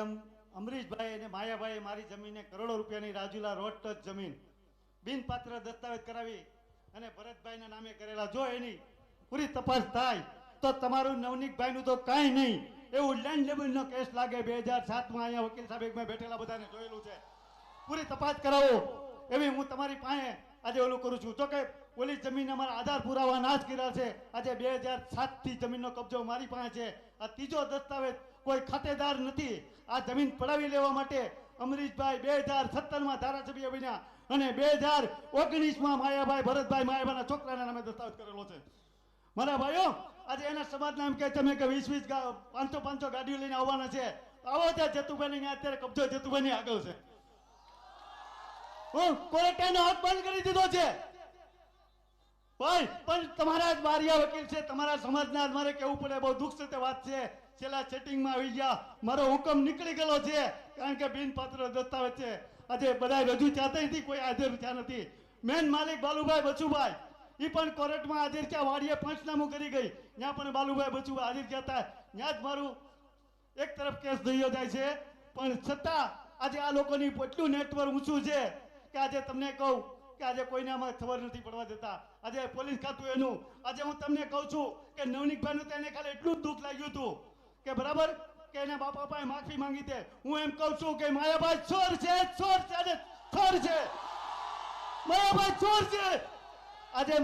જેમ અમરીશભાઈ અને માયાભાઈ મારી જમીને કરોડો રૂપિયાની રાજુલા રોડ ટચ જમીન બિનપાત્ર દસ્તાવેજ કરાવી અને ભરતભાઈના નામે કરેલા, જો એની પૂરી તપાસ થાય તો તમારું નવનીતભાઈનું તો કાંઈ નહીં, એવું લેન્ડ લેબલનો કેસ લાગે 2007માં. અહીંયા વકીલ સાહેબ મેં બેઠેલા બધાને જોયેલું છે. પૂરી તપાસ કરાવો એવી હું તમારી પાસે આજે ઓલું કરું છું. તો કે પોલીસ જમીન અમારા આધાર પુરાવા નાશ કર્યા છે. આજે 2007થી જમીનનો કબજો મારી પાસે છે. આ ત્રીજો દસ્તાવેજ, કોઈ ખાતેદાર નથી. આ જમીન પડાવી લેવા માટે અમરીશભાઈ 2017માં ધારાસભ્ય બન્યા અને 2019માં માયાભાઈ ભરતભાઈ માયાભાઈના છોકરાના નામે દસ્તાવેજ કરેલો છે. મારા ભાઈઓ, આજે એના સમાજના એમ કહે તમે કે 20 500 ગાડીઓ લઈને આવવાના છે. આવો ત્યાં જતુભાઈ અત્યારે કબજો જતુભાઈની આગળ છે. કોર્ટેનો હક બંધ કરી દીધો છે ભાઈ. પણ તમારા જ બારિયા વકીલ છે, તમારા સમાજના મારે કેવું પડે, બહુ દુઃખ સાથે વાત છે. છેલ્લા સેટિંગમાં આવી ગયા, મારો હુકમ નીકળી ગયેલો છે કારણ કે બિનપાત્ર દસ્તાવેજ છે. આજે બધા રજૂ થયા નથી, કોઈ હાજર થયા નથી. મેન માલિક બાલુભાઈ બચુભાઈ એ પણ કોર્ટમાં હાજર થયા. વાડીએ પંચનામું કરી ગઈ, ત્યાં પણ બાલુભાઈ બચુભાઈ હાજર થયા હતા. ત્યાં જ મારું એક તરફ કેસ થયો જાય છે. પણ છતાં આજે આ લોકોની એટલું નેટવર્ક ઊંચું છે કે આજે તમને કહું કે આજે કોઈને આમાં ખબર નથી પડવા દેતા. આજે પોલીસ ખાતું એનું, આજે હું તમને કહું છું કે નવનીતભાઈનું તેને ખાલી એટલું જ દુઃખ લાગ્યું હતું કે બરાબર કે એના બાપા પાસે માફી માંગી દે. હું એમ કહું છું કે માયાભાઈ ચોર છે, ચોર છે, ચોર છે. માયાભાઈ ચોર છે. આજે